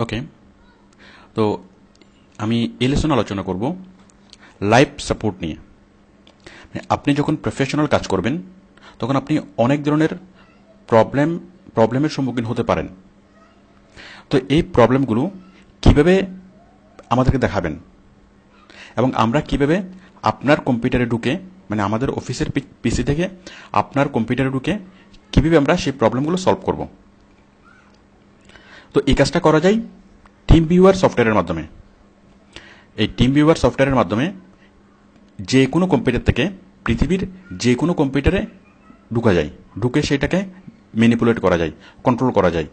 ওকে, তো আমি এই লেসনে আলোচনা করব লাইফ সাপোর্ট নিয়ে। আপনি যখন প্রফেশনাল কাজ করবেন তখন আপনি অনেক ধরনের প্রবলেমের সম্মুখীন হতে পারেন। তো এই প্রবলেমগুলো কিভাবে আমাদেরকে দেখাবেন এবং আমরা কিভাবে আপনার কম্পিউটারে ঢুকে, মানে আমাদের অফিসের পিসি থেকে আপনার কম্পিউটারে ঢুকে কিভাবে আমরা সেই প্রবলেমগুলো সলভ করব। তো এই কাজটা করা যায় টিম ভিউয়ার সফটওয়্যারের মাধ্যমে। এই টিম ভিউয়ার সফটওয়্যারের মাধ্যমে যে কোনো কম্পিউটার থেকে পৃথিবীর যে কোনো কম্পিউটারে ঢুকা যায়, ঢুকে সেটাকে ম্যানিপুলেট করা যায়, কন্ট্রোল করা যায়,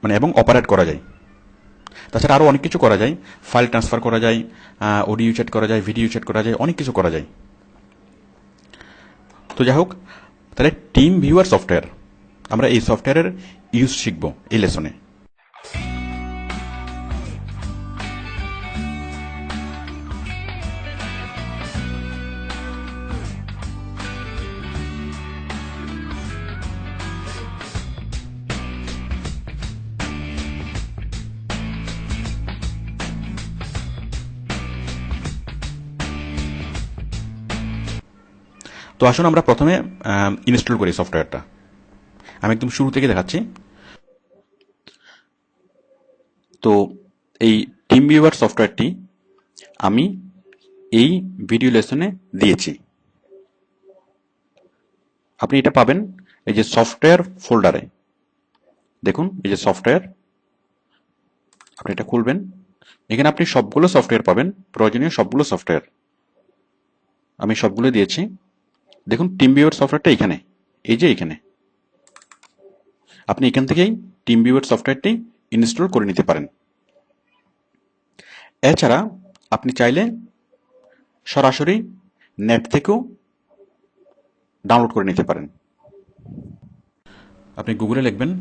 মানে এবং অপারেট করা যায়। তাছাড়া আরও অনেক কিছু করা যায়, ফাইল ট্রান্সফার করা যায়, অডিও চ্যাট করা যায়, ভিডিও চ্যাট করা যায়, অনেক কিছু করা যায়। তো যাই হোক, তাহলে টিম ভিউয়ার সফটওয়্যার, আমরা এই সফটওয়্যারের ইউজ শিখব এই লেসনে। তো আসুন আমরা প্রথমে ইনস্টল করি সফটওয়্যারটা। আমি একদম শুরু থেকে দেখাচ্ছি। তো এই টিম ভিউয়ার সফটওয়্যারটি আমি এই ভিডিও লেসনে দিয়েছি। আপনি এটা পাবেন এই যে সফটওয়্যার ফোল্ডারে। দেখুন এই যে সফটওয়্যার, আপনি এটা খুলবেন। এখানে আপনি সবগুলো সফটওয়্যার পাবেন, প্রয়োজনীয় সবগুলো সফটওয়্যার আমি সবগুলো দিয়েছি। দেখুন টিম ভিউয়ার সফটওয়্যারটা এখানে, এই যে এখানে। আপনি এখান থেকেই টিম ভিউয়ার সফটওয়্যারটি ইনস্টল করে নিতে পারেন। এছাড়া আপনি চাইলে সরাসরি নেট থেকেও ডাউনলোড করে নিতে পারেন। আপনি গুগলে লিখবেন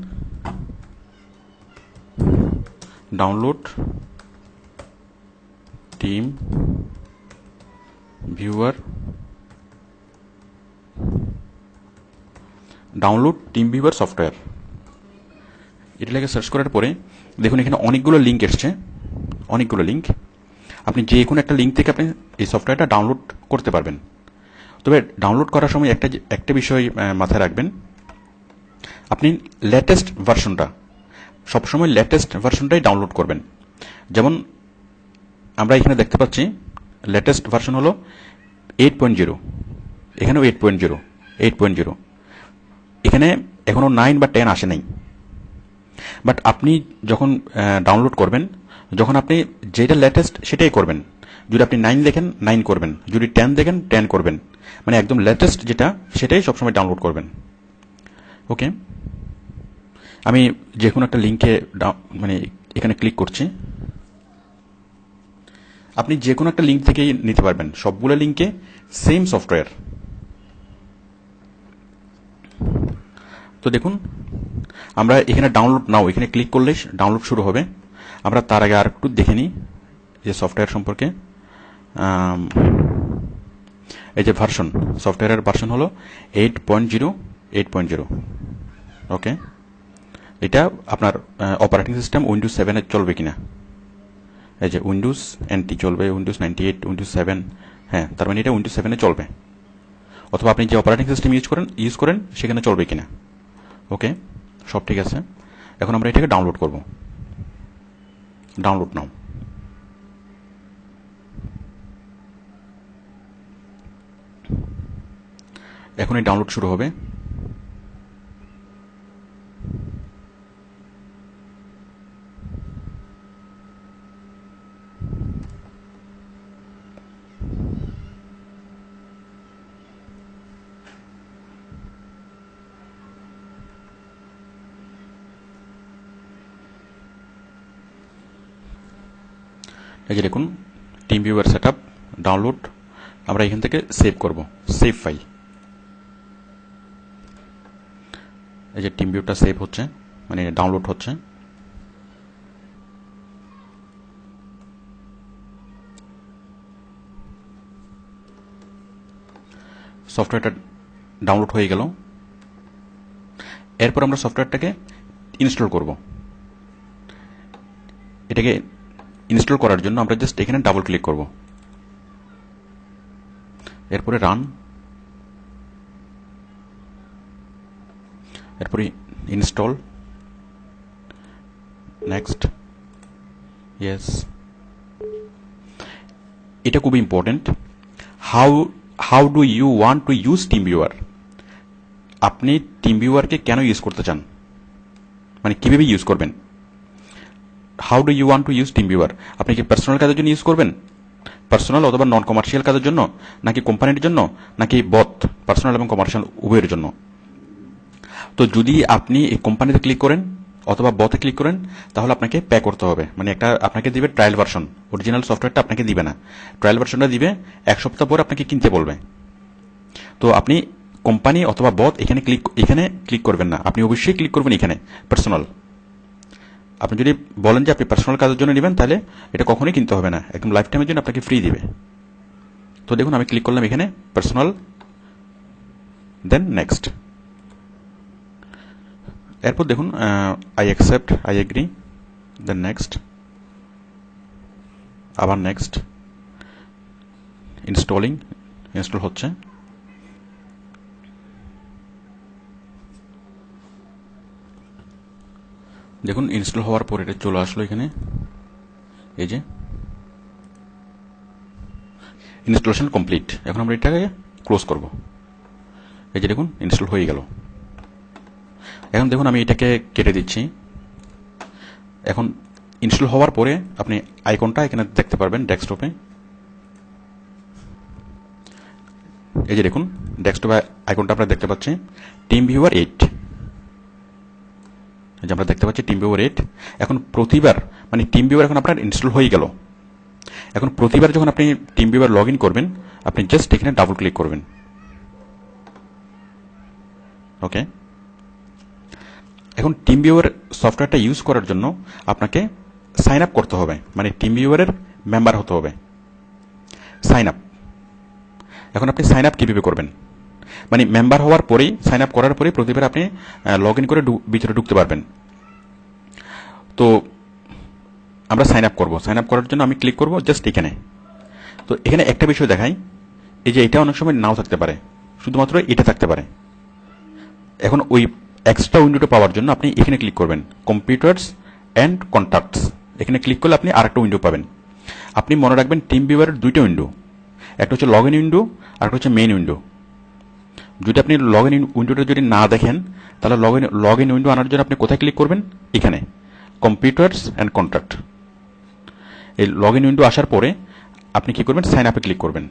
download team viewer, download team viewer software, এটা লিখে সার্চ করার পরে দেখুন এখানে অনেকগুলো লিঙ্ক এসছে, অনেকগুলো লিঙ্ক। আপনি যে কোনো একটা লিঙ্ক থেকে আপনি এই সফটওয়্যারটা ডাউনলোড করতে পারবেন। তবে ডাউনলোড করার সময় একটা বিষয় মাথায় রাখবেন, আপনি লেটেস্ট ভার্সনটা, সবসময় লেটেস্ট ভার্সনটাই ডাউনলোড করবেন। যেমন আমরা এখানে দেখতে পাচ্ছি লেটেস্ট ভার্সন হলো 8.0, এখানেও 8.0, 8.0, এখানে এখনও 9 বা 10 আসে নাই। বাট আপনি যখন ডাউনলোড করবেন, যখন আপনি যেটা লেটেস্ট সেটাই করবেন। যদি আপনি 9 দেখেন 9 করবেন, যদি 10 দেখেন 10 করবেন, মানে একদম লেটেস্ট যেটা সেটাই সবসময় ডাউনলোড করবেন। ওকে, আমি যে কোনো একটা লিঙ্কে মানে এখানে ক্লিক করছি। আপনি যে কোনো একটা লিঙ্ক থেকেই নিতে পারবেন, সবগুলো লিঙ্কে সেম সফটওয়্যার। তো দেখুন আমরা এখানে ডাউনলোড নাও, এখানে ক্লিক করলে ডাউনলোড শুরু হবে। আমরা তার আগে আর একটু দেখে নিই যে সফটওয়্যার সম্পর্কে। এই যে ভার্সন, সফটওয়্যারের ভার্সন হলো 8.0, 8.0। ওকে, এটা আপনার অপারেটিং সিস্টেম উইন্ডোজ 7 চলবে কিনা। এই যে উইন্ডোজ NT চলবে, উইন্ডোজ 98, উইন্ডোজ 7, হ্যাঁ, তার মানে এটা উইন্ডোজ 7 চলবে। অথবা আপনি যে অপারেটিং সিস্টেম ইউজ করেন সেখানে চলবে কিনা। ওকে, সব ঠিক আছে। এখন আমরা এটাকে ডাউনলোড করব। ডাউনলোড নাও। এখন এই ডাউনলোড শুরু হবে। এই যে দেখুন টিম ভিউয়ার সেটআপ ডাউনলোড। আমরা এখান থেকে সেভ করব, সেভ ফাইল। এই যে টিম ভিউটা সেভ হচ্ছে, মানে ডাউনলোড হচ্ছে। সফটওয়্যারটা ডাউনলোড হয়ে গেল। এরপর আমরা সফটওয়্যারটাকে ইনস্টল করব। এটাকে ইনস্টল করার জন্য আমরা জাস্ট এখানে ডাবল ক্লিক করব, এরপরে রান, এরপরে ইনস্টল, নেক্সট, ইয়েস। এটা খুব important. How do you want to use TeamViewer? আপনি টিম ভিউয়ারকে কেন ইউজ করতে চান, মানে কিভাবে ইউজ করবেন? How do you want to use TeamViewer? আপনি কি পার্সোনাল কাজের জন্য ইউজ করবেন, পার্সোনাল অথবা নন কমার্শিয়াল কাজের জন্য, নাকি কোম্পানির জন্য, নাকি বোথ পার্সোনাল এবং কমার্শিয়াল উভয়ের জন্য? তো যদি আপনি এই কোম্পানিতে ক্লিক করেন অথবা বতে ক্লিক করেন, তাহলে আপনাকে পে করতে হবে। মানে একটা আপনাকে দিবে ট্রায়াল ভার্সন, অরিজিনাল সফটওয়্যারটা আপনাকে দিবে না, ট্রায়াল ভার্সনটা দিবে 1 সপ্তাহ পর আপনাকে কিনতে বলবে। তো আপনি কোম্পানি অথবা বত এখানে ক্লিক করবেন না, আপনি অবশ্যই ক্লিক করবেন এখানে পার্সোনাল। আপনি যদি বলেন যে আপনি পার্সোনাল কাজের জন্য নেবেন, তাহলে এটা কখনোই কিনতে হবে না, একদম লাইফ টাইমের জন্য আপনাকে ফ্রি দিবে। তো দেখুন আমি ক্লিক করলাম এখানে পার্সোনাল, দেন নেক্সট। এরপর দেখুন I accept, I agree, then next, আবার নেক্সট, ইনস্টল হচ্ছে। দেখুন ইনস্টল হওয়ার পর এটা চলে আসলো এখানে, এই যে ইনস্টলেশন কমপ্লিট। এখন আমরা এটাকে ক্লোজ করব। এই যে দেখুন ইনস্টল হয়ে গেল। এখন দেখুন আমি এটাকে কেটে দিচ্ছি। এখন ইনস্টল হওয়ার পরে আপনি আইকনটা এখানে দেখতে পারবেন ডেস্কটপে। এই যে দেখুন ডেস্কটপে আইকনটা আপনারা দেখতে পাচ্ছেন, টিম ভিউয়ার 8। যে আমরা দেখতে পাচ্ছি টিম ভিউয়ার 8। এখন প্রতিবার মানে টিম ভিউয়ার এখন আপনার ইনস্টল হয়ে গেল। এখন প্রতিবার যখন আপনি টিম ভিউয়ার লগ ইন করবেন, আপনি জাস্ট এখানে ডাবল ক্লিক করবেন। ওকে, এখন টিম ভিউয়ার সফটওয়্যারটা ইউজ করার জন্য আপনাকে সাইন আপ করতে হবে, মানে টিম ভিউয়ারের মেম্বার হতে হবে। সাইন আপ, এখন আপনি সাইন আপ কীভাবে করবেন? মানে মেম্বার হওয়ার পরেই, সাইন আপ করার পরেই প্রতিবার আপনি লগ ইন করে ভিতরে ঢুকতে পারবেন। তো আমরা সাইন আপ করবো। সাইন আপ করার জন্য আমি ক্লিক করবো জাস্ট এখানে। তো এখানে একটা বিষয় দেখাই, এই যে এটা অনেক সময় নাও থাকতে পারে, শুধুমাত্র এটা থাকতে পারে। এখন ওই এক্সট্রা উইন্ডোটা পাওয়ার জন্য আপনি এখানে ক্লিক করবেন, কম্পিউটার্স অ্যান্ড কন্ট্যাক্টস। এখানে ক্লিক করলে আপনি আরেকটা উইন্ডো পাবেন। আপনি মনে রাখবেন টিম ভিউয়ারের দুইটা উইন্ডো, একটা হচ্ছে লগ ইন উইন্ডো আর একটা হচ্ছে মেইন উইন্ডো। যদি আপনি লগ ইন উইন্ডোটা যদি না দেখেন, তাহলে লগ ইন উইন্ডো আনার জন্য আপনি কোথায় ক্লিক করবেন? এখানে কম্পিউটার্স অ্যান্ড কন্ট্যাক্ট। এই লগ ইন উইন্ডো আসার পরে আপনি কি করবেন? সাইন আপে ক্লিক করবেন।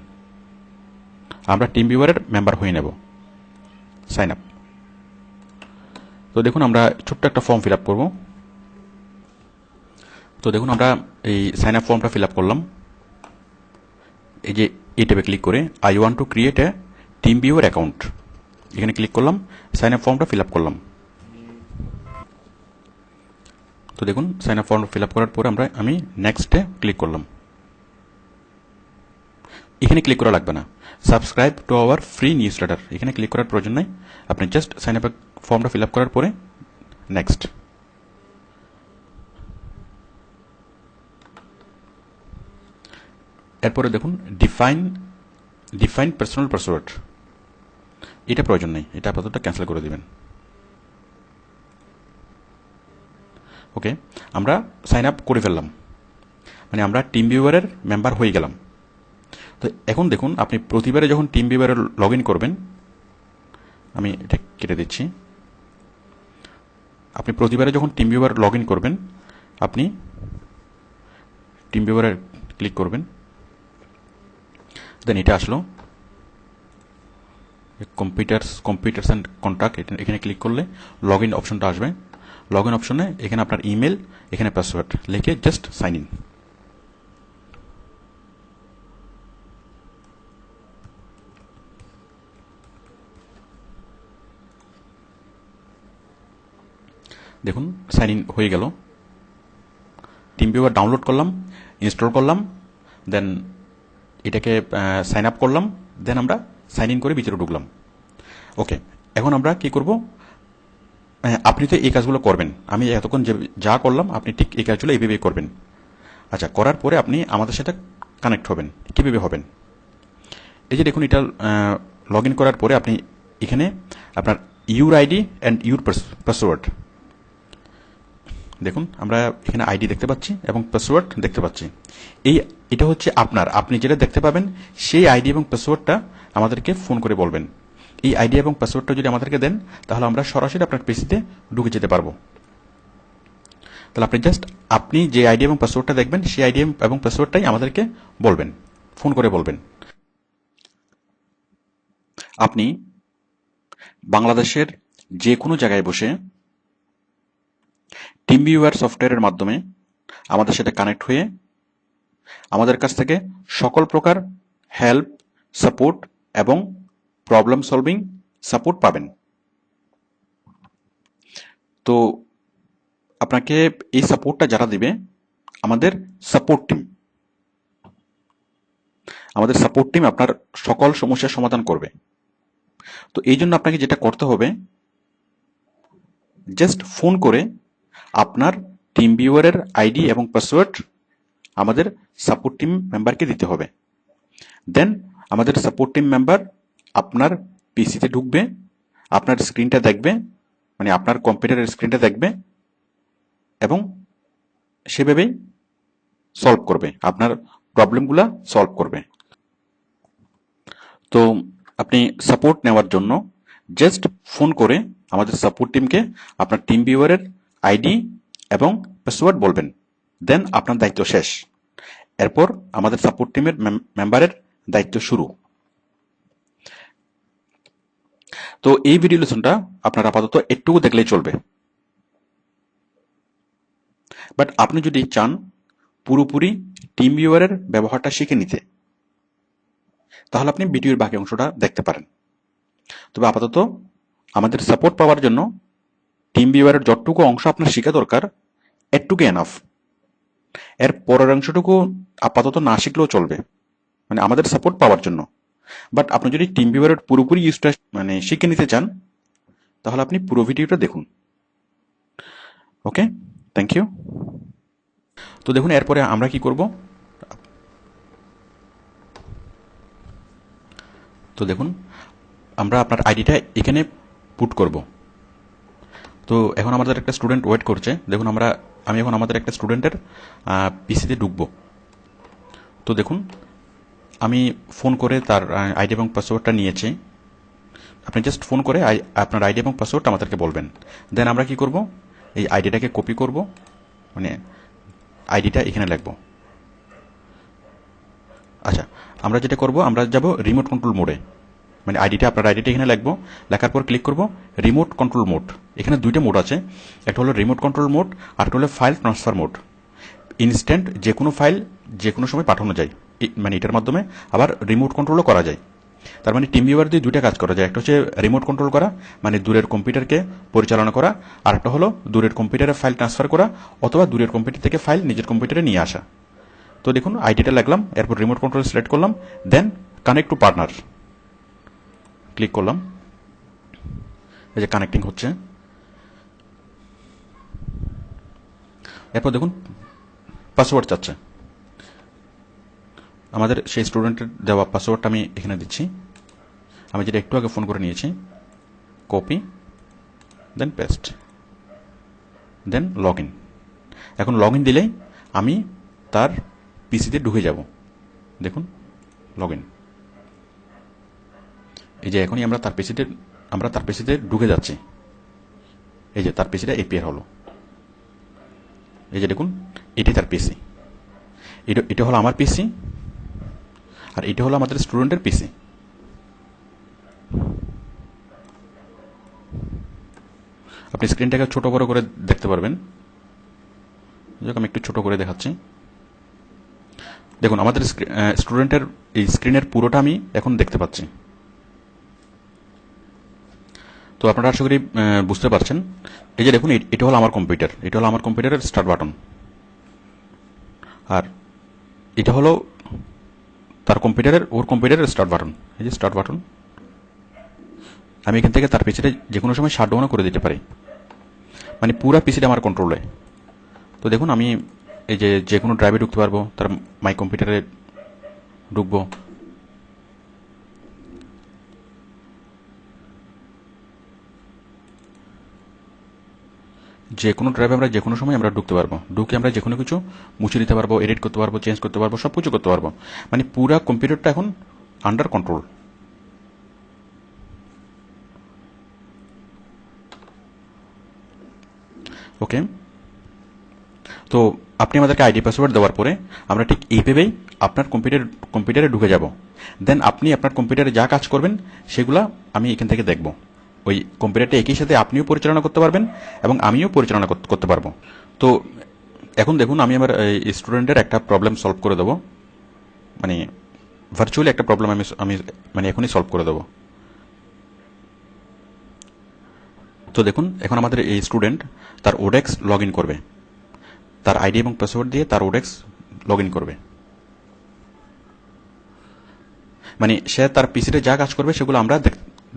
আমরা টিম ভিউয়ারের মেম্বার হয়ে নেব। Sign up. তো দেখুন আমরা ছোট্ট একটা ফর্ম ফিল আপ করব। তো দেখুন আমরা এই সাইন আপ ফর্মটা ফিল আপ করলাম। এই যে এই ট্যাবে ক্লিক করে I want to create a TeamViewer account, এখানে ক্লিক করলাম, সাইন আপ ফর্মটা ফিল আপ করলাম। তো দেখুন sign up form fill up করার পরে আমি নেক্সটে ক্লিক করলাম। এখানে ক্লিক করা লাগবে না, subscribe to our free news letter, এখানে ক্লিক করার প্রয়োজন নাই। আপনি জাস্ট সাইন আপ ফর্মটা ফিল আপ করার পরে নেক্সট। এরপরে দেখুন ডিফাইন পার্সোনাল পাসওয়ার্ড, এটা প্রয়োজন নেই, এটা আপাতত ক্যান্সেল করে দিবেন। ওকে, আমরা সাইন আপ করে ফেললাম, মানে আমরা টিম ভিউয়ারের মেম্বার হয়ে গেলাম। তো এখন দেখুন আপনি প্রতিবারে যখন টিম ভিউয়ারে লগ ইন করবেন, আমি এটা কেটে দিচ্ছি। আপনি প্রতিবারে যখন টিম ভিউয়ার লগ ইন করবেন, আপনি টিম ভিউয়ারে ক্লিক করবেন, দেন এটা আসলো কম্পিউটার্স অ্যান্ড কন্ট্যাক্ট, এখানে ক্লিক করলে লগ ইন অপশনটা আসবে। লগ ইন অপশনে এখানে আপনার ইমেল, এখানে পাসওয়ার্ড লিখে জাস্ট সাইন ইন। দেখুন সাইন ইন হয়ে গেল। টিম ভিউয়ার ডাউনলোড করলাম, ইনস্টল করলাম, দেন এটাকে সাইন আপ করলাম, দেন আমরা সাইন ইন করে ভিতরে ঢুকলাম। ওকে, এখন আমরা কি করব? হ্যাঁ, আপনি তো এই কাজগুলো করবেন, আমি এতক্ষণ যে যা করলাম আপনি ঠিক এই কাজগুলো এইভাবেই করবেন। আচ্ছা, করার পরে আপনি আমাদের সাথে কানেক্ট হবেন। কীভাবে হবেন? এই যে দেখুন, এটা লগ ইন করার পরে আপনি এখানে আপনার your ID and your password, দেখুন আমরা এখানে আইডি দেখতে পাচ্ছি এবং পাসওয়ার্ড দেখতে পাচ্ছি। এটা হচ্ছে আপনি যেটা দেখতে পাবেন সেই আইডি এবং পাসওয়ার্ডটা আমাদেরকে ফোন করে বলবেন। এই আইডি এবং পাসওয়ার্ডটা যদি আমাদেরকে দেন তাহলে আমরা সরাসরি আপনার পিসিতে ঢুকে যেতে পারবো। তাহলে আপনি যে আইডি এবং পাসওয়ার্ডটা দেখবেন সেই আইডি এবং পাসওয়ার্ডটাই আমাদেরকে বলবেন, ফোন করে বলবেন। আপনি বাংলাদেশের যে কোনো জায়গায় বসে টিমভিউয়ার সফটওয়্যারের মাধ্যমে আমাদের সাথে কানেক্ট হয়ে আমাদের কাছ থেকে সকল প্রকার হেল্প, সাপোর্ট এবং প্রবলেম সলভিং সাপোর্ট পাবেন। তো আপনাকে এই সাপোর্টটা যারা দিবে আমাদের সাপোর্ট টিম আপনার সকল সমস্যার সমাধান করবে। তো এই জন্য আপনাকে যেটা করতে হবে, জাস্ট ফোন করে আপনার টিম ভিউয়ারের আইডি এবং পাসওয়ার্ড আমাদের সাপোর্ট টিম মেম্বারকে দিতে হবে। দেন আমাদের সাপোর্ট টিম মেম্বার আপনার পিসিতে ঢুকবে, আপনার স্ক্রিনটা দেখবে, মানে আপনার কম্পিউটারের স্ক্রিনটা দেখবে এবং সেভাবেই সলভ করবে, আপনার প্রবলেমগুলো সলভ করবে। তো আপনি সাপোর্ট নেওয়ার জন্য জাস্ট ফোন করে আমাদের সাপোর্ট টিমকে আপনার টিম ভিউয়ারের আইডি এবং পাসওয়ার্ড বলবেন, দেন আপনার দায়িত্ব শেষ। এরপর আমাদের সাপোর্ট টিমের মেম্বারের দায়িত্ব শুরু। তো এই ভিডিও লেসনটা আপনার আপাতত একটুকু দেখলেই চলবে, বাট আপনি যদি চান পুরোপুরি টিম ভিউয়ারের ব্যবহারটা শিখে নিতে তাহলে আপনি ভিডিওর বাকি অংশটা দেখতে পারেন। তবে আপাতত আমাদের সাপোর্ট পাওয়ার জন্য টিম ভিউয়ারের যতটুকু অংশ আপনার শেখা দরকার এটুকু এনাফ। এর পরের অংশটুকু আপাতত না শিখলেও চলবে, মানে আমাদের সাপোর্ট পাওয়ার জন্য। বাট আপনি যদি টিম ভিউয়ারের পুরোপুরি ইউজটা শিখে নিতে চান তাহলে আপনি পুরো ভিডিওটা দেখুন। ওকে, থ্যাংক ইউ। তো দেখুন এরপরে আমরা কি করব। তো দেখুন আমরা আপনার আইডিটা এখানে পুট করব। তো এখন আমাদের একটা স্টুডেন্ট ওয়েট করছে। দেখুন আমি এখন আমাদের একটা স্টুডেন্টের পিসিতে ঢুকব। তো দেখুন আমি ফোন করে তার আইডি এবং পাসওয়ার্ডটা নিয়েছি। আপনি জাস্ট ফোন করে আপনার আইডি এবং পাসওয়ার্ড আমাদেরকে বলবেন, দেন আমরা কি করব, এই আইডিটাকে কপি করব, মানে আইডিটা এখানে লিখব। আচ্ছা, আমরা যেটা করব, আমরা যাব রিমোট কন্ট্রোল মোডে, মানে আপনার আইডিটা এখানে লিখবো, লেখার পর ক্লিক করব রিমোট কন্ট্রোল মোড। এখানে দুইটা মোড আছে, একটা হলো রিমোট কন্ট্রোল মোড আর একটা হলো ফাইল ট্রান্সফার মোড। ইনস্ট্যান্ট যে কোনো ফাইল যে কোনো সময় পাঠানো যায়, মানে এটার মাধ্যমে আবার রিমোট কন্ট্রোলও করা যায়। তার মানে টিম ভিউয়ার দিয়ে দুইটা কাজ করা যায়, একটা হচ্ছে রিমোট কন্ট্রোল করা, মানে দূরের কম্পিউটারকে পরিচালনা করা, আর একটা হলো দূরের কম্পিউটারে ফাইল ট্রান্সফার করা অথবা দূরের কম্পিউটার থেকে ফাইল নিজের কম্পিউটারে নিয়ে আসা। তো দেখুন আইডিটা লাগলাম, এরপর রিমোট কন্ট্রোল সিলেক্ট করলাম, then connect to partner click করলাম। এই যে কানেক্টিং হচ্ছে। এরপর দেখুন পাসওয়ার্ড চাচ্ছে, আমাদের সেই স্টুডেন্টের দেওয়া পাসওয়ার্ডটা আমি এখানে দিচ্ছি, আমি যেটা একটু আগে ফোন করে নিয়েছি। Copy, then paste, then log in. এখন লগ ইন দিলেই আমি তার পিসিতে ঢুকে যাব। দেখুন লগ ইন। এই যে এখনই আমরা তার পিসিতে ঢুকে যাচ্ছি। এই যে তার পিসিটা এপিআর হলো। এই যে দেখুন এটি তার পিসি, এটা হলো আমার পিসি আর এটা হলো আমাদের স্টুডেন্টের পিসি। আপনি স্ক্রিনটাকে ছোট বড় করে দেখতে পারবেন। আমি একটু ছোট করে দেখাচ্ছি। দেখুন আমাদের স্টুডেন্টের এই স্ক্রিনের পুরোটা আমি এখন দেখতে পাচ্ছি। তো আপনারা আশা করি বুঝতে পারছেন। এই যে দেখুন এটা হলো আমার কম্পিউটার, এটা হলো আমার কম্পিউটারের স্টার্ট বাটন, আর এটা হলো ওর কম্পিউটারের স্টার্ট বাটন। এই যে স্টার্ট বাটন, আমি এখান থেকে তার পিছনে যে কোনো সময় শাটডাউনও করে দিতে পারি। মানে পুরা পিসিটা আমার কন্ট্রোলে। তো দেখুন আমি এই যে কোনো ড্রাইভে ঢুকতে পারবো, তার মাই কম্পিউটারে ঢুকবো। যে কোনো ড্রাইভে আমরা যে কোনো সময় আমরা ঢুকতে পারবো, ঢুকে আমরা যে কোনো কিছু মুছে দিতে পারবো, এডিট করতে পারবো, চেঞ্জ করতে পারবো, সব কিছু করতে পারবো। মানে পুরা কম্পিউটারটা এখন আন্ডার কন্ট্রোল। ওকে, তো আপনি আমাদেরকে আইডি পাসওয়ার্ড দেওয়ার পরে আমরা ঠিক এইভাবেই আপনার কম্পিউটারে ঢুকে যাব। দেন আপনি আপনার কম্পিউটারে যা কাজ করবেন সেগুলা আমি এখান থেকে দেখব। ওই কম্পিউটারটা একই সাথে আপনিও পরিচালনা করতে পারবেন এবং আমিও পরিচালনা করতে পারবো। তো এখন দেখুন আমি আমার স্টুডেন্টের একটা প্রবলেম সলভ করে দেবো, মানে ভার্চুয়ালি একটা প্রবলেম আমি মানে এখনই সলভ করে দেবো। তো দেখুন এখন আমাদের এই স্টুডেন্ট তার ওডেক্স লগ ইন করবে, তার আইডি এবং পাসওয়ার্ড দিয়ে তার ওডেক্স লগ ইন করবে। মানে সে তার পিসিতে যা কাজ করবে সেগুলো আমরা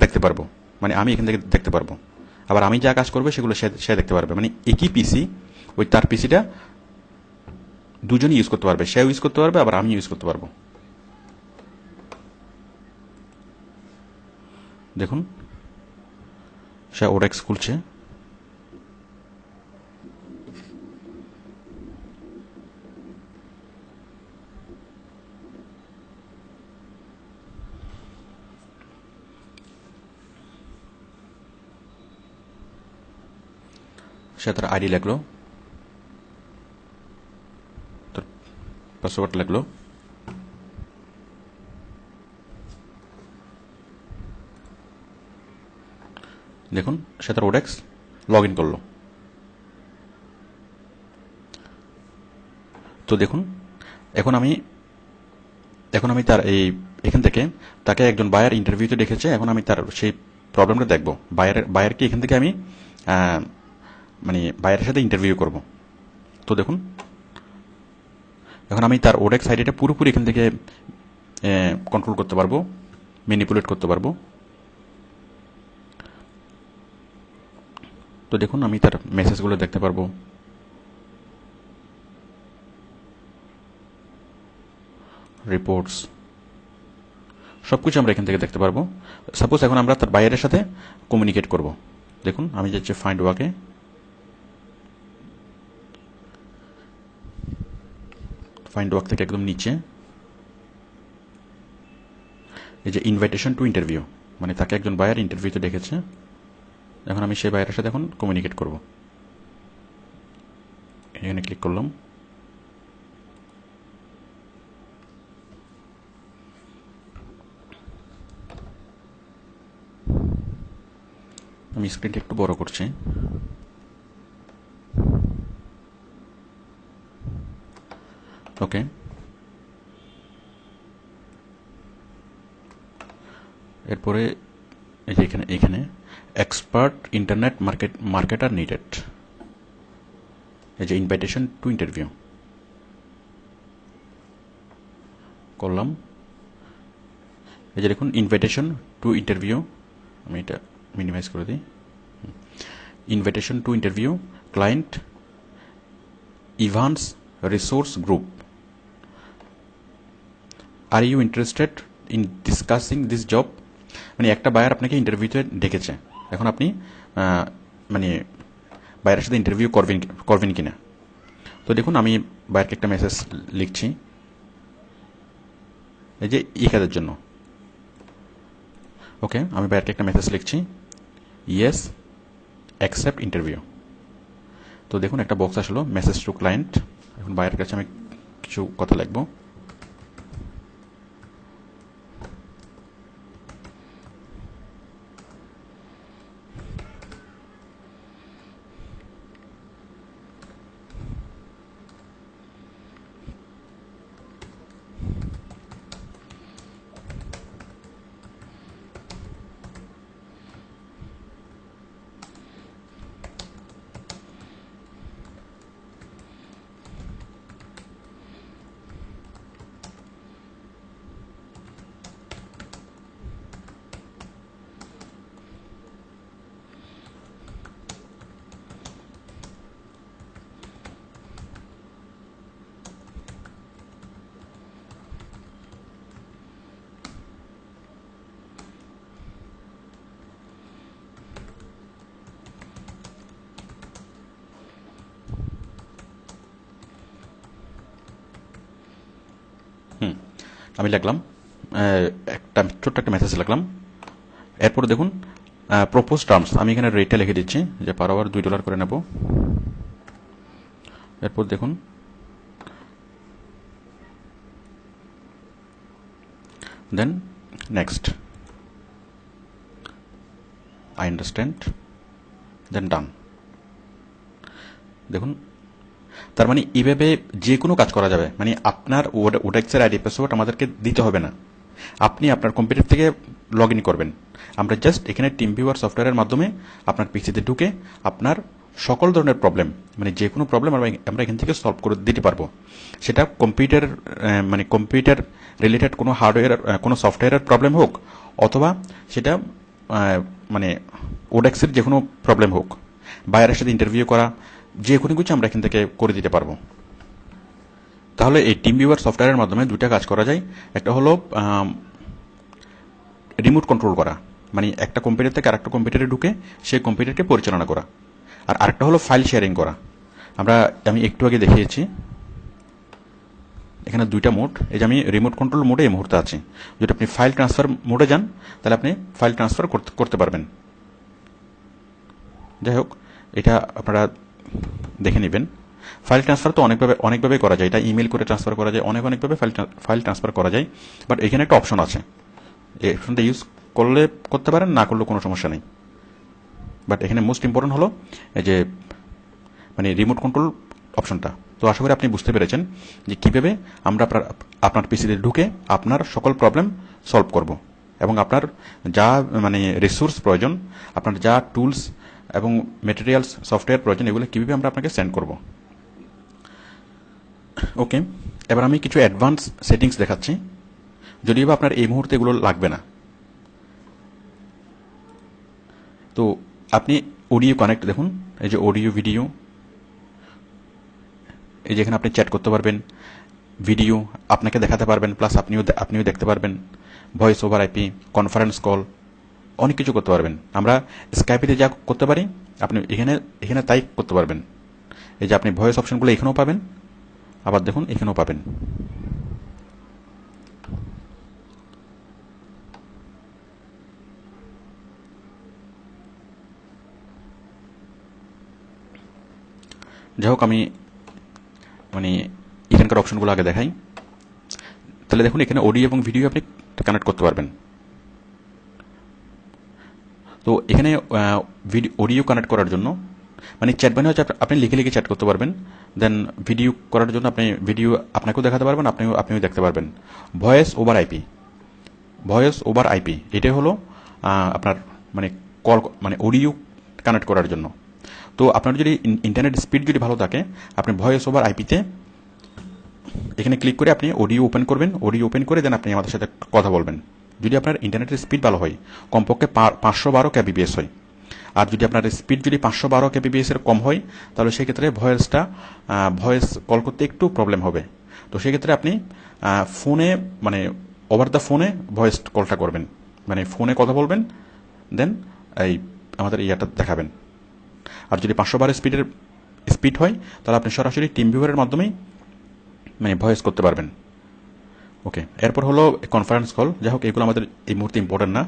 দেখতে পারবো, মানে আমি এখান থেকে দেখতে পারবো। আবার আমি যা কাজ করবে সেগুলো সে দেখতে পারবে। মানে একই পিসি, ওই তার পিসিটা দুজনই ইউজ করতে পারবে, সেও ইউজ করতে পারবে আবার আমি ইউজ করতে পারবো। দেখুন সে ওডেক্স খুলছে। সে তার আইডি লিখলো, তার পাসওয়ার্ড লিখলো। দেখুন সে তার ওডেক্স লগ ইন করলো। তো দেখুন এখন আমি তার এখান থেকে তাকে একজন বায়ার ইন্টারভিউতে ডেকেছে। এখন আমি তার সেই প্রবলেমটা দেখবো। বায়ারকে এখান থেকে আমি মানে বায়ারের সাথে ইন্টারভিউ করব। তো দেখুন এখন আমি তার ওডেক্স আইডিটা পুরোপুরি এখান থেকে কন্ট্রোল করতে পারবো, ম্যানিপুলেট করতে পারবো। তো দেখুন আমি তার মেসেজগুলো দেখতে পারবো, রিপোর্টস, সবকিছু আমরা এখান থেকে দেখতে পারবো। সাপোজ এখন আমরা তার বায়ারের সাথে কমিউনিকেট করব। দেখুন আমি যাচ্ছি ফাইন্ড ওয়াকে। ফাইন্ড ওয়াক থেকে একদম নিচে এই যে ইনভাইটেশন টু ইন্টারভিউ, মানে তাকে একজন বায়ার ইন্টারভিউতে ডেকেছে। এখন আমি সেই বায়ারের সাথে এখন কমিউনিকেট করব। এখানে ক্লিক করলাম। আমি স্ক্রিনটা একটু বড় করছি। ওকে, এরপরে এই যে এখানে এক্সপার্ট ইন্টারনেট মার্কেটার নিডেড, এই যে ইনভাইটেশন টু ইন্টারভিউ করলাম। এই যে দেখুন ইনভাইটেশন টু ইন্টারভিউ, আমি এটা মিনিমাইজ করে দিই। Invitation to interview, client Evans resource group, are you interested in discussing this job. মানে একটা বায়ার আপনাকে ইন্টারভিউতে ডেকেছে, এখন আপনি মানে বায়ারের সাথে ইন্টারভিউ করবেন কিনা। তো দেখুন আমি বায়ারকে একটা মেসেজ লিখছি এই যে এই কাজের জন্য। ওকে, আমি বায়ারকে একটা মেসেজ লিখছি, ইয়েস অ্যাকসেপ্ট ইন্টারভিউ। তো দেখুন একটা বক্স আসলো, মেসেজ টু ক্লায়েন্ট। এখন বায়ারের কাছে আমি কিছু কথা লিখবো। আমি লিখলাম একটা ছোট্ট একটা মেসেজ লিখলাম। এরপর দেখুন প্রপোজ টার্মস, আমি এখানে রেটটা লিখে দিচ্ছি যে পার আওয়ার $2 করে নেব। এরপর দেখুন দেন নেক্সট, আই আন্ডারস্ট্যান্ড, দেন ডান। দেখুন তার মানে এইভাবে যে কোনো কাজ করা যাবে, মানে আপনার ওডেক্সের আইডি পাসওয়ার্ড আমাদেরকে দিতে হবে না, আপনি আপনার কম্পিউটার থেকে লগ ইন করবেন। আমরা জাস্ট এখানে টিম ভিউয়ার সফটওয়্যারের মাধ্যমে আপনার পিসিতে ঢুকে আপনার সকল ধরনের প্রবলেম, মানে যে কোনো প্রবলেম আমরা এখান থেকে সলভ করে দিতে পারবো। সেটা কম্পিউটার মানে কম্পিউটার রিলেটেড কোনো হার্ডওয়্যার কোনো সফটওয়্যারের প্রবলেম হোক, অথবা সেটা মানে ওডেক্সের যে কোনো প্রবলেম হোক, বাইরের সাথে ইন্টারভিউ করা, যে কোনো কিছু আমরা এখান থেকে করে দিতে পারবো। তাহলে এই টিম ভিউয়ার সফটওয়্যারের মাধ্যমে দুইটা কাজ করা যায়। একটা হলো রিমোট কন্ট্রোল করা, মানে একটা কম্পিউটার থেকে আরেকটা কম্পিউটারে ঢুকে সেই কম্পিউটারকে পরিচালনা করা। আর আরেকটা হলো ফাইল শেয়ারিং করা। আমি একটু আগে দেখিয়েছি এখানে দুইটা মোড। এই যে আমি রিমোট কন্ট্রোল মোডে এই মুহূর্তে আছি। যদি আপনি ফাইল ট্রান্সফার মোডে যান তাহলে আপনি ফাইল ট্রান্সফার করতে পারবেন। যাই হোক, এটা আপনারা দেখে নেবেন। ফাইল ট্রান্সফার তো অনেকভাবে করা যায়। এটা ইমেল করে ট্রান্সফার করা যায়, অনেকভাবে ফাইল ট্রান্সফার করা যায়। বাট এখানে একটা অপশন আছে, এই অপশনটা ইউজ করলে করতে পারেন, না করলেও কোনো সমস্যা নেই। বাট এখানে মোস্ট ইম্পর্টেন্ট হলো এই যে মানে রিমোট কন্ট্রোল অপশনটা। তো আশা করি আপনি বুঝতে পেরেছেন যে কীভাবে আমরা আপনার পিসিতে ঢুকে আপনার সকল প্রবলেম সলভ করব, এবং আপনার যা মানে রিসোর্স প্রয়োজন, আপনার যা টুলস এবং মেটেরিয়ালস সফটওয়্যার প্রয়োজন, এগুলো কীভাবে আমরা আপনাকে সেন্ড করব। ওকে, এবার আমি কিছু অ্যাডভান্স সেটিংস দেখাচ্ছি, যদিও বা আপনার এই মুহূর্তে এগুলো লাগবে না। তো আপনি অডিও কানেক্ট দেখুন, এই যে অডিও ভিডিও, এই যেখানে আপনি চ্যাট করতে পারবেন, ভিডিও আপনাকে দেখাতে পারবেন, প্লাস আপনিও দেখতে পারবেন, voice over IP, conference call, অনেক কিছু করতে পারবেন। আমরা স্কাইপিতে যা করতে পারি আপনি এখানে তাই করতে পারবেন। এই যে আপনি ভয়েস অপশনগুলো এখানেও পাবেন, আবার দেখুন এখানেও পাবেন। যাই হোক, আমি মানে এখানকার অপশনগুলো আগে দেখাই। তাহলে দেখুন এখানে অডিও এবং ভিডিও আপনি কানেক্ট করতে পারবেন। তো এখানে অডিও কানেক্ট করার জন্য মানে চ্যাট মানে হচ্ছে আপনি লিখে চ্যাট করতে পারবেন। দেন ভিডিও করার জন্য আপনি ভিডিও আপনাকেও দেখাতে পারবেন, আপনিও দেখতে পারবেন। ভয়েস ওভার আইপি এটাই হলো আপনার মানে কল মানে অডিও কানেক্ট করার জন্য। তো আপনার যদি ইন্টারনেট স্পিড যদি ভালো থাকে, আপনি ভয়েস ওভার আইপিতে এখানে ক্লিক করে আপনি অডিও ওপেন করবেন। অডিও ওপেন করে দেন আপনি আমাদের সাথে কথা বলবেন। যদি আপনার ইন্টারনেটের স্পিড ভালো হয়, কমপক্ষে 512 kbps হয়। আর যদি আপনার স্পিড যদি 512 kbps এর কম হয়, তাহলে সেক্ষেত্রে ভয়েস কল করতে একটু প্রবলেম হবে। তো সেক্ষেত্রে আপনি ফোনে মানে ওভার দ্য ফোনে ভয়েস কলটা করবেন, মানে ফোনে কথা বলবেন, দেন এই আমাদের ইয়াটা দেখাবেন। আর যদি 512 স্পিড হয়, তাহলে আপনি সরাসরি টিম ভিউয়ারের মাধ্যমেই মানে ভয়েস করতে পারবেন। ওকে, এরপর হলো কনফারেন্স কল। যাই হোক, এগুলো আমাদের এই মুহূর্তে ইম্পর্টেন্ট না।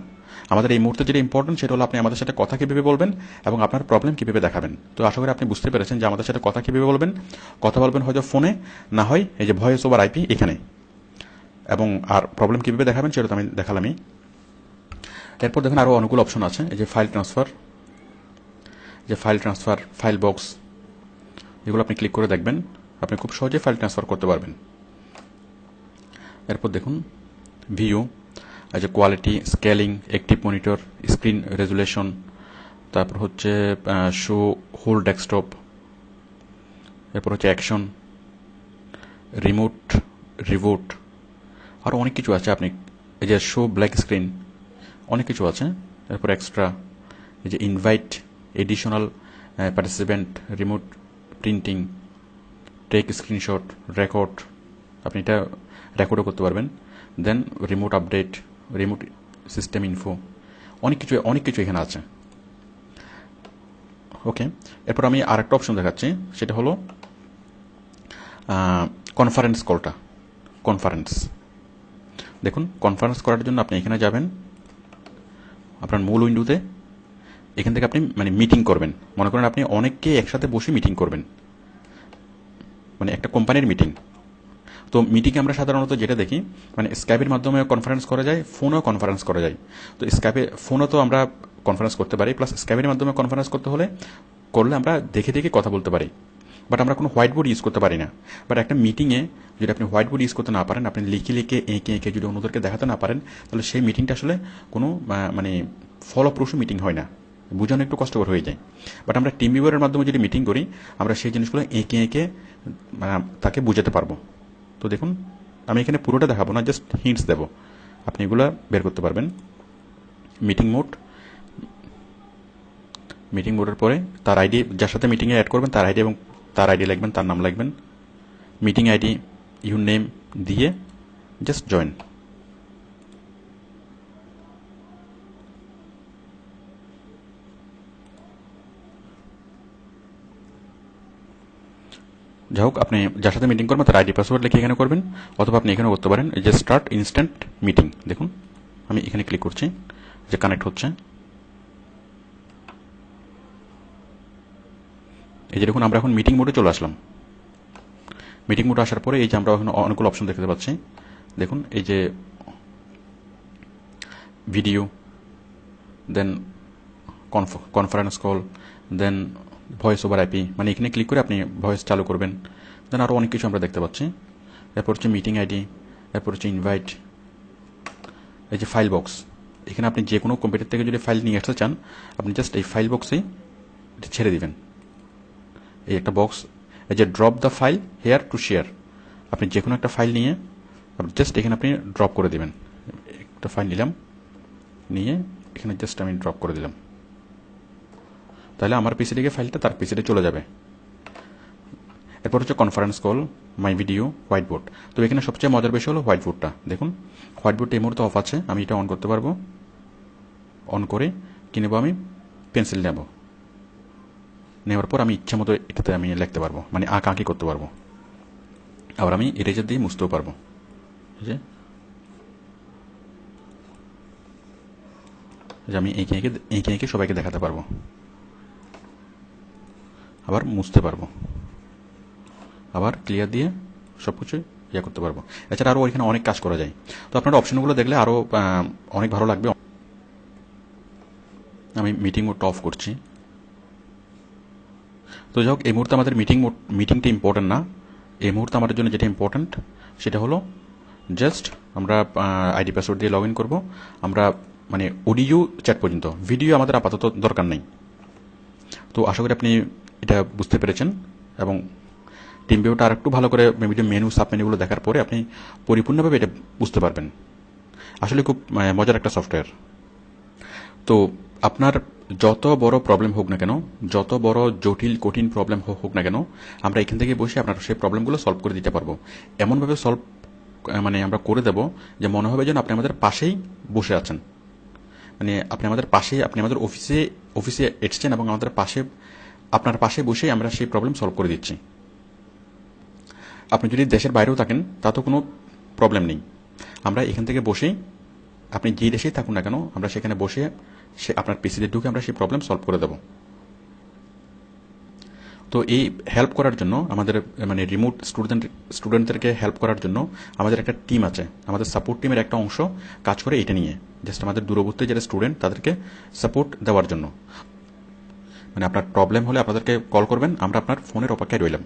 আমাদের এই মুহূর্তে যেটা ইম্পর্টেন্ট সেটা হলো আপনি আমাদের সাথে কথা কীভাবে বলবেন এবং আপনার প্রবলেম কীভাবে দেখাবেন। তো আশা করি আপনি বুঝতে পেরেছেন যে আমাদের সাথে কথা কীভাবে বলবেন। কথা বলবেন হয়তো ফোনে, না হয় এই যে ভয়েস ওভার আইপি এখানে, এবং আর প্রবলেম কীভাবে দেখাবেন সেটা তো আমি দেখালামই। এরপর দেখুন আরও অনেকগুলো অপশন আছে, এই যে ফাইল ট্রান্সফার, ফাইল বক্স, এগুলো আপনি ক্লিক করে দেখবেন, আপনি খুব সহজে ফাইল ট্রান্সফার করতে পারবেন। এরপর দেখুন ভিউ, এই যে quality, scaling, active monitor, screen resolution, তারপর হচ্ছে শো হোল ডেস্কটপ, এরপর হচ্ছে অ্যাকশন, রিভোট, আরও অনেক কিছু আছে। আপনি এই যে শো ব্ল্যাক স্ক্রিন, অনেক কিছু আছে। এরপর এক্সট্রা, এই যে invite additional participant, remote printing, take screenshot, record, আপনি এটা রেকর্ডও করতে পারবেন। Then remote update, remote system info, অনেক কিছু এখানে আছে। ওকে, এরপর আমি আরেকটা অপশন দেখাচ্ছি, সেটা হলো কনফারেন্স কলটা। দেখুন কনফারেন্স করার জন্য আপনি এখানে যাবেন, আপনার মূল উইন্ডোতে। এখান থেকে আপনি মানে মিটিং করবেন, মনে করেন আপনি অনেককে একসাথে বসে মিটিং করবেন, মানে একটা কোম্পানির মিটিং। তো মিটিংয়ে আমরা সাধারণত যেটা দেখি, মানে স্কাইপের মাধ্যমে কনফারেন্স করা যায়, ফোনেও কনফারেন্স করা যায়। তো স্কাইপে ফোনও তো আমরা কনফারেন্স করতে পারি, প্লাস স্কাইপের মাধ্যমে কনফারেন্স করলে আমরা দেখে দেখে কথা বলতে পারি। বাট আমরা কোনো হোয়াইট বোর্ড ইউজ করতে পারি না। বাট একটা মিটিংয়ে যদি আপনি হোয়াইট বোর্ড ইউজ করতে না পারেন, আপনি লিখে লিখে এঁকে এঁকে যদি অন্যদেরকে দেখাতে না পারেন, তাহলে সেই মিটিংটা আসলে কোনো মানে ফলপ্রসূ মিটিং হয় না, বোঝানো একটু কষ্টকর হয়ে যায়। বাট আমরা টিম ভিউয়ারের মাধ্যমে যদি মিটিং করি, আমরা সেই জিনিসগুলো এঁকে এঁকে তাকে বুঝাতে পারবো। তো দেখুন আমি এখানে পুরোটা দেখাবো না, জাস্ট হিন্টস দেবো, আপনি এগুলো বের করতে পারবেন। মিটিং মোডের পরে তার আইডি, যার সাথে মিটিংয়ে অ্যাড করবেন তার আইডি এবং তার আইডি লিখবেন, তার নাম লিখবেন, মিটিং আইডি ইউর নেম দিয়ে জাস্ট জয়েন। যাই হোক, আপনি যার সাথে মিটিং করবেন তার আইডি পাসওয়ার্ড লিখে এখানে করবেন, অথবা আপনি এখানে করতে পারেন যে স্টার্ট ইনস্ট্যান্ট মিটিং। দেখুন আমি এখানে ক্লিক করছি, যে কানেক্ট হচ্ছে। এই যে দেখুন আমরা এখন মিটিং মোডে চলে আসলাম। মিটিং মোডে আসার পরে এই যে আমরা এখন অনেকগুলো অপশন দেখতে পাচ্ছি। দেখুন এই যে ভিডিও, দেন কনফারেন্স কল, দেন ভয়েস ওভার আইপি, মানে এখানে ক্লিক করে আপনি ভয়েস চালু করবেন। দেন আরও অনেক কিছু আমরা দেখতে পাচ্ছি। এরপর হচ্ছে মিটিং আইডি, এরপর হচ্ছে ইনভাইট, এই যে ফাইল বক্স। এখানে আপনি যে কোনো কম্পিউটার থেকে যদি ফাইল নিয়ে আসতে চান, আপনি জাস্ট এই ফাইল বক্সেই ছেড়ে দিবেন। এই একটা বক্স, এই যে drop the file hair to share, আপনি যে কোনো একটা ফাইল নিয়ে জাস্ট এখানে আপনি ড্রপ করে দিবেন। একটা ফাইল নিলাম, নিয়ে এখানে জাস্ট আমি ড্রপ করে দিলাম, তাহলে আমার পিসি থেকে ফাইলটা তার পিসিতে চলে যাবে। এরপর হচ্ছে conference call, my video, white board. তো এখানে সবচেয়ে মজার বিষয় হলো হোয়াইট বোর্ডটা। দেখুন হোয়াইট বোর্ডটা এই মুহূর্তে অফ আছে, আমি এটা অন করতে পারবো। অন করে কি নেবো, আমি পেন্সিল নেব, নেওয়ার পর আমি ইচ্ছা মতো এটাতে আমি লিখতে পারবো, মানে আঁকি করতে পারবো। আবার আমি ইরেজার দিয়ে মুছতেও পারবো, যে আমি এঁকে এঁকে সবাইকে দেখাতে পারবো, আবার মুছতে পারবো, আবার ক্লিয়ার দিয়ে সব কিছু ইয়ে করতে পারবো। এছাড়া আরও ওইখানে অনেক কাজ করা যায়। তো আপনারা অপশনগুলো দেখলে আরও অনেক ভালো লাগবে। আমি মিটিং মোডটা অফ করছি। তো যাই হোক, এই মুহূর্তে আমাদের মিটিংটা ইম্পর্টেন্ট না। এই মুহূর্তে আমাদের জন্য যেটা ইম্পর্টেন্ট সেটা হলো জাস্ট আমরা আইডি পাসওয়ার্ড দিয়ে লগ ইন করবো। আমরা মানে অডিও চ্যাট পর্যন্ত, ভিডিও আমাদের আপাতত দরকার নেই। তো আশা করি আপনি এটা বুঝতে পেরেছেন, এবং টিম ভিউটা আর একটু ভালো করে ভিডিও মেনু সাব মেনুগুলো দেখার পরে আপনি পরিপূর্ণভাবে এটা বুঝতে পারবেন। আসলে খুব মজার একটা সফটওয়্যার। তো আপনার যত বড় প্রবলেম হোক না কেন, যত বড় জটিল কঠিন প্রবলেম হোক না কেন, আমরা এখান থেকে বসে আপনার সেই প্রবলেমগুলো সলভ করে দিতে পারবো। এমনভাবে সলভ মানে আমরা করে দেব যে মনে হবে যেন আপনি আমাদের পাশেই বসে আছেন, মানে আপনি আমাদের পাশে, আপনি আমাদের অফিসে এসছেন এবং আমাদের পাশে, আপনার পাশে বসেই আমরা সেই প্রবলেম সলভ করে দিচ্ছি। আপনি যদি দেশের বাইরেও থাকেন তাতেও কোনো প্রবলেম নেই, আমরা এখান থেকে বসেই, আপনি যে দেশেই থাকুন না কেন, আমরা সেখানে বসে আপনার পিসিতে ঢুকে আমরা সেই প্রবলেম সলভ করে দেব। তো এই হেল্প করার জন্য আমাদের মানে রিমোট স্টুডেন্টদেরকে হেল্প করার জন্য আমাদের একটা টিম আছে, আমাদের সাপোর্ট টিমের একটা অংশ কাজ করে এটা নিয়ে, জাস্ট আমাদের দূরবর্তী যারা স্টুডেন্ট তাদেরকে সাপোর্ট দেওয়ার জন্য। মানে আপনার প্রবলেম হলে আপনাদেরকে কল করবেন, আমরা আপনার ফোনের অপেক্ষায় রইলাম।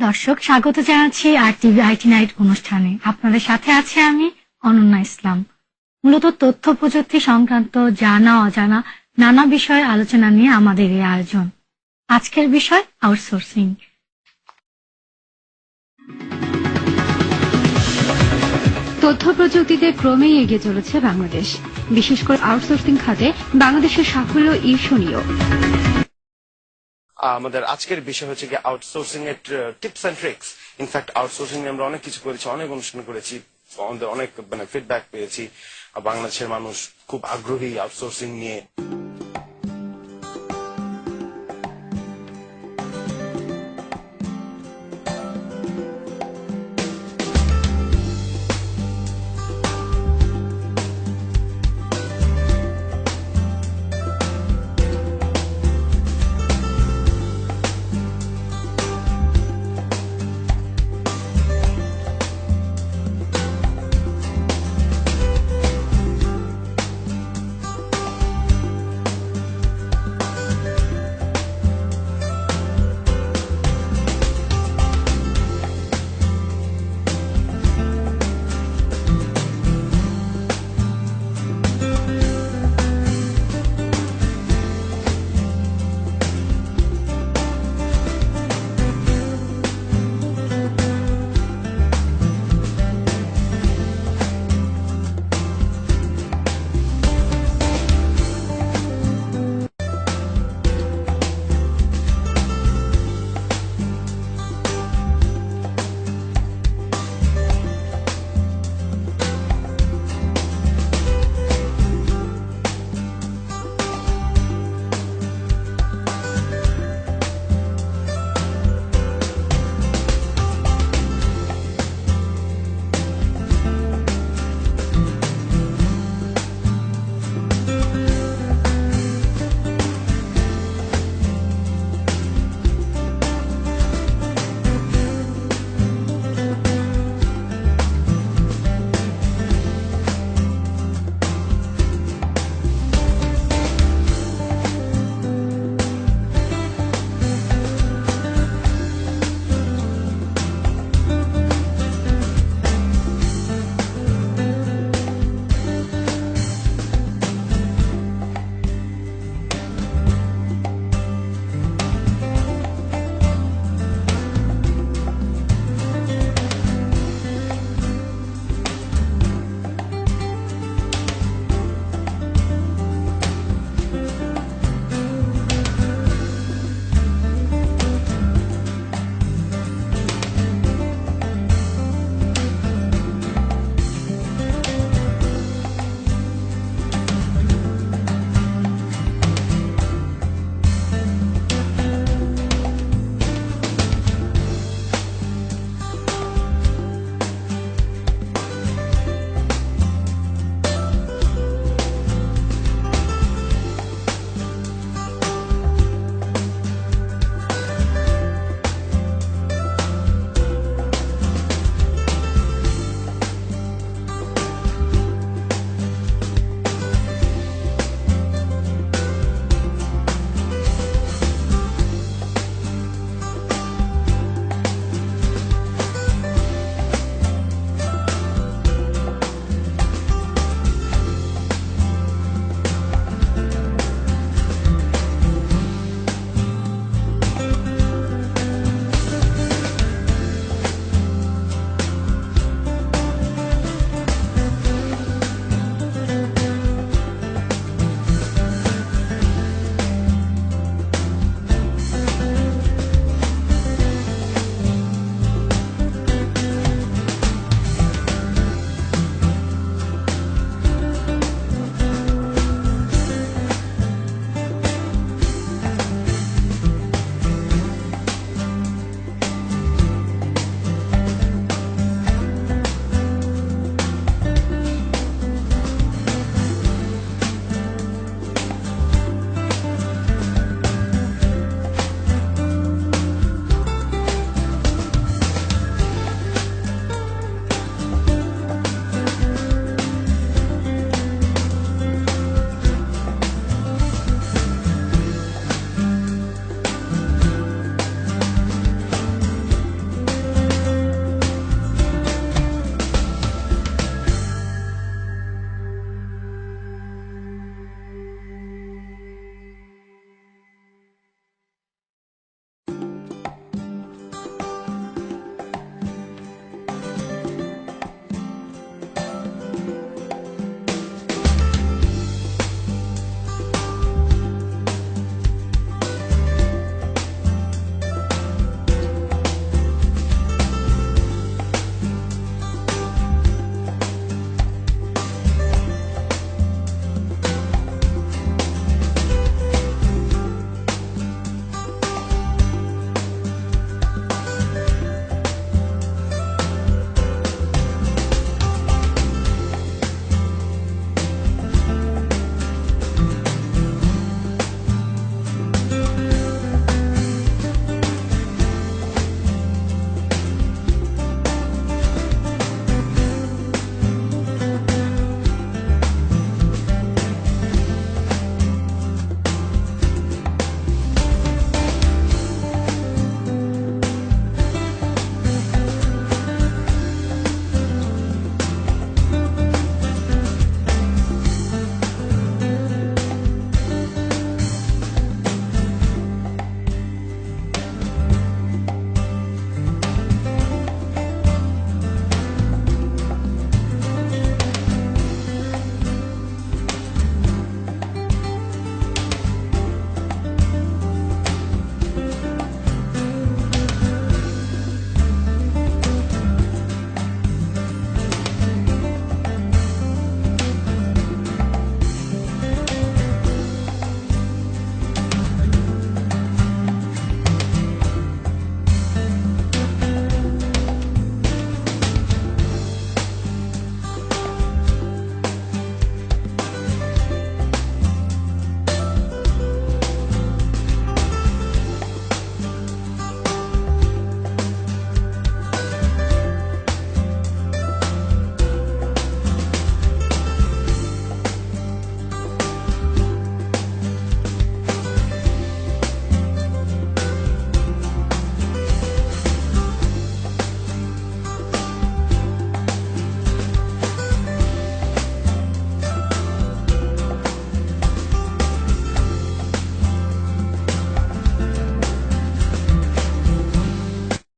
দর্শক, স্বাগত জানাচ্ছি আর টিভি আইটি নাইট অনুষ্ঠানে। আপনাদের সাথে আছে আমি অনন্যা ইসলাম। মূলত তথ্য প্রযুক্তি সংক্রান্ত জানা অজানা নানা বিষয়ে আলোচনা নিয়ে আমাদের এই আয়োজন। আজকের বিষয় আউটসোর্সিং। তথ্য প্রযুক্তিতে ক্রমেই এগিয়ে চলেছে বাংলাদেশ। বিশেষ করে আউটসোর্সিং খাতে বাংলাদেশের সাফল্য ঈর্ষণীয়। আমাদের আজকের বিষয় হচ্ছে কি আউটসোর্সিং এর tips and tricks. In fact outsourcing নিয়ে আমরা অনেক কিছু করেছি, অনেক অনুষ্ঠান করেছি, আমাদের অনেক ফিডব্যাক পেয়েছি। বাংলাদেশের মানুষ খুব আগ্রহী আউটসোর্সিং নিয়ে।